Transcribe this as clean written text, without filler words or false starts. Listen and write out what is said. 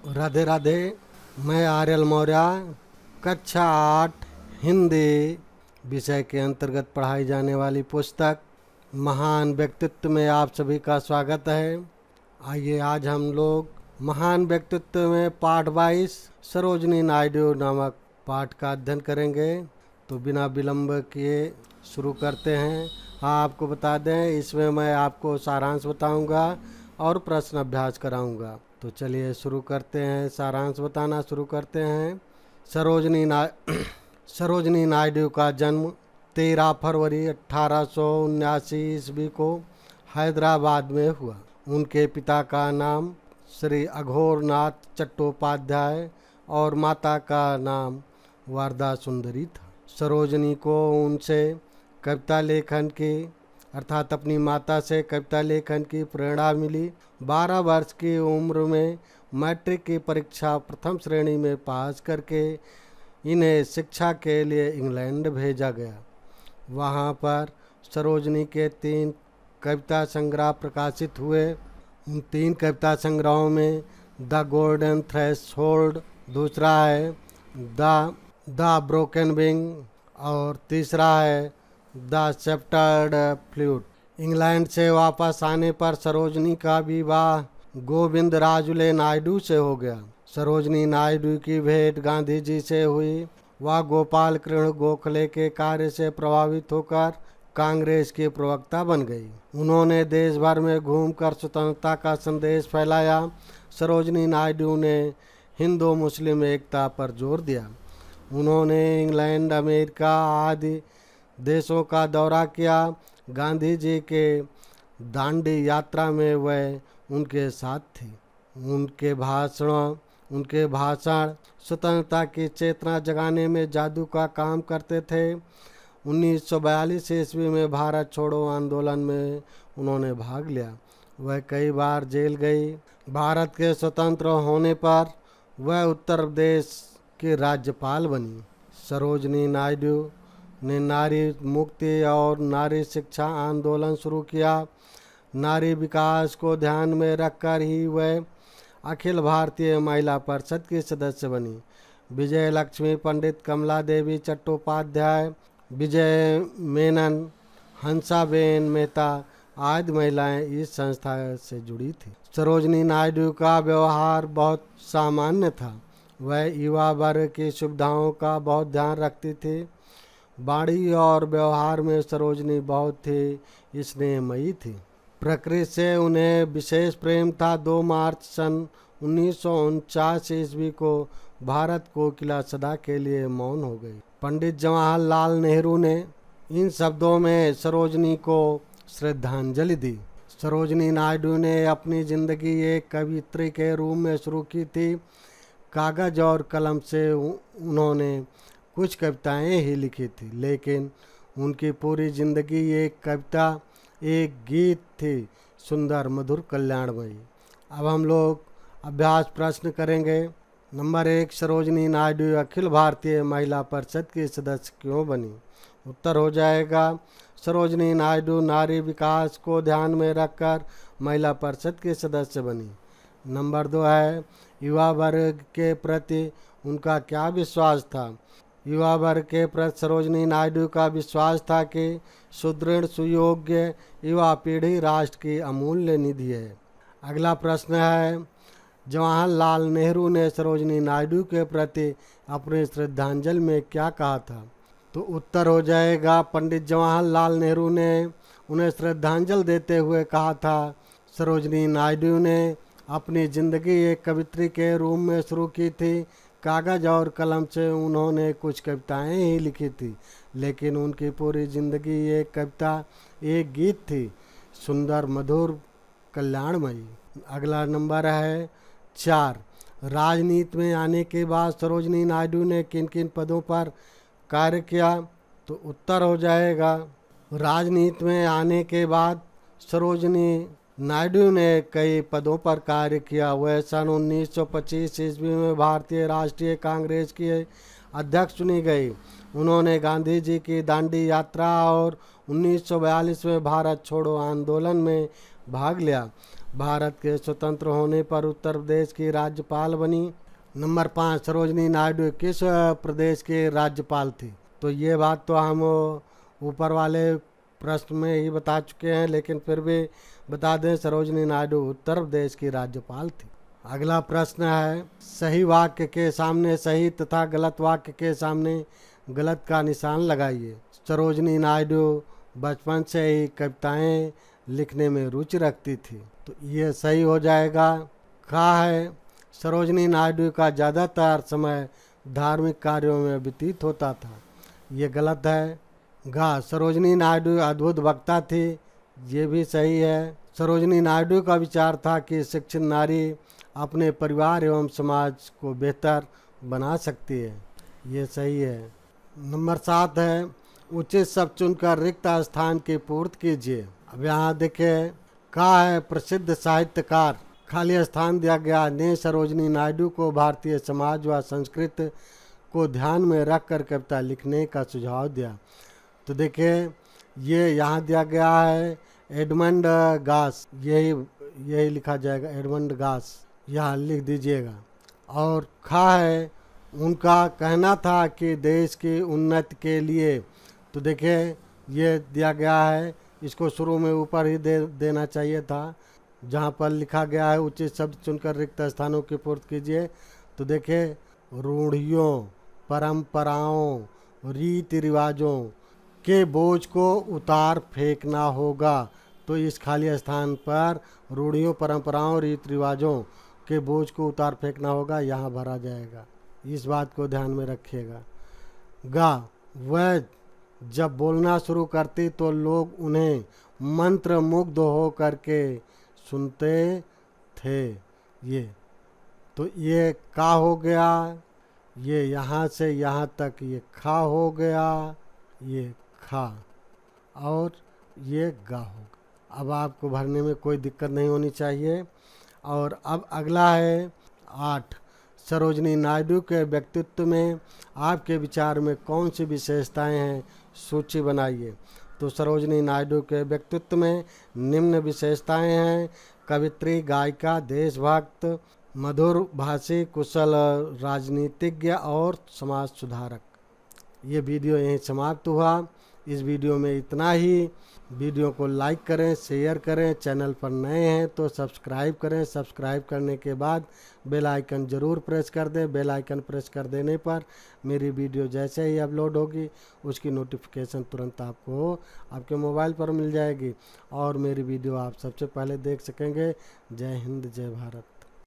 राधे राधे। मैं आर्यल मौर्य कक्षा 8 हिंदी विषय के अंतर्गत पढ़ाई जाने वाली पुस्तक महान व्यक्तित्व में आप सभी का स्वागत है। आइए आज हम लोग महान व्यक्तित्व में पाठ 22 सरोजनी नायडू नामक पाठ का अध्ययन करेंगे। तो बिना विलंब किए शुरू करते हैं। हाँ, आपको बता दें, इसमें मैं आपको सारांश बताऊंगा और प्रश्न अभ्यास कराऊंगा। तो चलिए शुरू करते हैं, सारांश बताना शुरू करते हैं। सरोजनी नायडू का जन्म 13 फरवरी 1879 ईस्वी को हैदराबाद में हुआ। उनके पिता का नाम श्री अघोरनाथ चट्टोपाध्याय और माता का नाम वारदा सुंदरी था। सरोजनी को उनसे कविता लेखन की अर्थात अपनी माता से कविता लेखन की प्रेरणा मिली। 12 वर्ष की उम्र में मैट्रिक की परीक्षा प्रथम श्रेणी में पास करके इन्हें शिक्षा के लिए इंग्लैंड भेजा गया। वहाँ पर सरोजनी के 3 कविता संग्रह प्रकाशित हुए। उन 3 कविता संग्रहों में द गोल्डन थ्रेशोल्ड, दूसरा है द ब्रोकन विंग और तीसरा है द शेप्टर्ड फ्लूट। इंग्लैंड से वापस आने पर सरोजनी का विवाह गोविंद राजुले नायडू से हो गया। सरोजनी नायडू की भेंट गांधी जी से हुई। वह गोपाल कृष्ण गोखले के कार्य से प्रभावित होकर कांग्रेस की प्रवक्ता बन गई। उन्होंने देश भर में घूमकर स्वतंत्रता का संदेश फैलाया। सरोजनी नायडू ने हिंदू मुस्लिम एकता पर जोर दिया। उन्होंने इंग्लैंड, अमेरिका आदि देशों का दौरा किया। गांधी जी के दांडी यात्रा में वह उनके साथ थी। उनके भाषण स्वतंत्रता की चेतना जगाने में जादू का काम करते थे। 1942 ईस्वी में भारत छोड़ो आंदोलन में उन्होंने भाग लिया। वह कई बार जेल गई। भारत के स्वतंत्र होने पर वह उत्तर प्रदेश की राज्यपाल बनी। सरोजनी नायडू ने नारी मुक्ति और नारी शिक्षा आंदोलन शुरू किया। नारी विकास को ध्यान में रखकर ही वह अखिल भारतीय महिला परिषद की सदस्य बनी। विजय लक्ष्मी, पंडित कमला देवी चट्टोपाध्याय, विजय मेनन, हंसाबेन मेहता आदि महिलाएं इस संस्था से जुड़ी थी। सरोजनी नायडू का व्यवहार बहुत सामान्य था। वह युवा वर्ग की सुविधाओं का बहुत ध्यान रखती थी। वाणी और व्यवहार में सरोजनी बहुत ही स्नेहमयी थी। प्रकृति से उन्हें विशेष प्रेम था। 2 मार्च सन 1949 ईस्वी को भारत कोकिला सदा के लिए मौन हो गई। पंडित जवाहरलाल नेहरू ने इन शब्दों में सरोजनी को श्रद्धांजलि दी। सरोजनी नायडू ने अपनी जिंदगी एक कवियत्री के रूप में शुरू की थी। कागज और कलम से उन्होंने कुछ कविताएं ही लिखी थी, लेकिन उनकी पूरी जिंदगी एक कविता, एक गीत थी, सुंदर मधुर कल्याणमयी। अब हम लोग अभ्यास प्रश्न करेंगे। नंबर 1, सरोजनी नायडू अखिल भारतीय महिला परिषद की सदस्य क्यों बनी? उत्तर हो जाएगा, सरोजनी नायडू नारी विकास को ध्यान में रखकर महिला परिषद की सदस्य बनी। नंबर 2 है, युवा वर्ग के प्रति उनका क्या विश्वास था? युवा वर्ग के प्रति सरोजनी नायडू का विश्वास था कि सुदृढ़ सुयोग्य युवा पीढ़ी राष्ट्र की अमूल्य निधि है। अगला प्रश्न है, जवाहरलाल नेहरू ने सरोजनी नायडू के प्रति अपनी श्रद्धांजलि में क्या कहा था? तो उत्तर हो जाएगा, पंडित जवाहरलाल नेहरू ने उन्हें श्रद्धांजलि देते हुए कहा था, सरोजनी नायडू ने अपनी ज़िंदगी एक कवित्री के रूप में शुरू की थी। कागज और कलम से उन्होंने कुछ कविताएं ही लिखी थी, लेकिन उनकी पूरी जिंदगी एक कविता, एक गीत थी, सुंदर मधुर कल्याणमयी। अगला नंबर है 4, राजनीति में आने के बाद सरोजनी नायडू ने किन किन पदों पर कार्य किया? तो उत्तर हो जाएगा, राजनीति में आने के बाद सरोजनी नायडू ने कई पदों पर कार्य किया। वह सन 1925 ईस्वी में भारतीय राष्ट्रीय कांग्रेस की अध्यक्ष चुनी गई। उन्होंने गांधी जी की दांडी यात्रा और 1942 में भारत छोड़ो आंदोलन में भाग लिया। भारत के स्वतंत्र होने पर उत्तर प्रदेश की राज्यपाल बनी। नंबर 5, सरोजनी नायडू किस प्रदेश के राज्यपाल थी? तो ये बात तो हम ऊपर वाले प्रश्न में ही बता चुके हैं, लेकिन फिर भी बता दें, सरोजनी नायडू उत्तर प्रदेश की राज्यपाल थी। अगला प्रश्न है, सही वाक्य के सामने सही तथा गलत वाक्य के सामने गलत का निशान लगाइए। सरोजनी नायडू बचपन से ही कविताएं लिखने में रुचि रखती थी, तो ये सही हो जाएगा। कहा है, सरोजनी नायडू का ज़्यादातर समय धार्मिक कार्यों में व्यतीत होता था, ये गलत है। गा, सरोजनी नायडू अद्भुत वक्ता थी, ये भी सही है। सरोजनी नायडू का विचार था कि शिक्षित नारी अपने परिवार एवं समाज को बेहतर बना सकती है, ये सही है। नंबर 7 है, उचित शब्द चुनकर रिक्त स्थान की पूर्ति कीजिए। अब यहाँ देखिए, कहा है, प्रसिद्ध साहित्यकार, खाली स्थान दिया गया, ने सरोजनी नायडू को भारतीय समाज व संस्कृति को ध्यान में रखकर कविता लिखने का सुझाव दिया। तो देखिए, ये यहाँ दिया गया है एडमंड गास, यही लिखा जाएगा, एडमंड गास, यहाँ लिख दीजिएगा। और खा है, उनका कहना था कि देश की उन्नति के लिए, तो देखिए ये दिया गया है, इसको शुरू में ऊपर ही देना चाहिए था, जहाँ पर लिखा गया है उचित शब्द चुनकर रिक्त स्थानों की पूर्ति कीजिए। तो देखिए, रूढ़ियों, परंपराओं, रीति रिवाजों के बोझ को उतार फेंकना होगा। तो इस खाली स्थान पर रूढ़ियों, परंपराओं, रीति रिवाजों के बोझ को उतार फेंकना होगा, यहाँ भरा जाएगा, इस बात को ध्यान में रखिएगा। गा, वह जब बोलना शुरू करती तो लोग उन्हें मंत्र मुग्ध हो करके सुनते थे। ये तो ये का हो गया, ये यहाँ से यहाँ तक ये खा हो गया, ये खा, और ये गा हो गया। अब आपको भरने में कोई दिक्कत नहीं होनी चाहिए। और अब अगला है 8, सरोजनी नायडू के व्यक्तित्व में आपके विचार में कौन सी विशेषताएं हैं, सूची बनाइए। तो सरोजनी नायडू के व्यक्तित्व में निम्न विशेषताएं हैं: कवित्री, गायिका, देशभक्त, मधुर भाषी, कुशल राजनीतिज्ञ और समाज सुधारक। ये वीडियो यहीं समाप्त हुआ। इस वीडियो में इतना ही। वीडियो को लाइक करें, शेयर करें, चैनल पर नए हैं तो सब्सक्राइब करें। सब्सक्राइब करने के बाद बेल आइकन ज़रूर प्रेस कर दें। बेल आइकन प्रेस कर देने पर मेरी वीडियो जैसे ही अपलोड होगी उसकी नोटिफिकेशन तुरंत आपको आपके मोबाइल पर मिल जाएगी और मेरी वीडियो आप सबसे पहले देख सकेंगे। जय हिंद, जय भारत।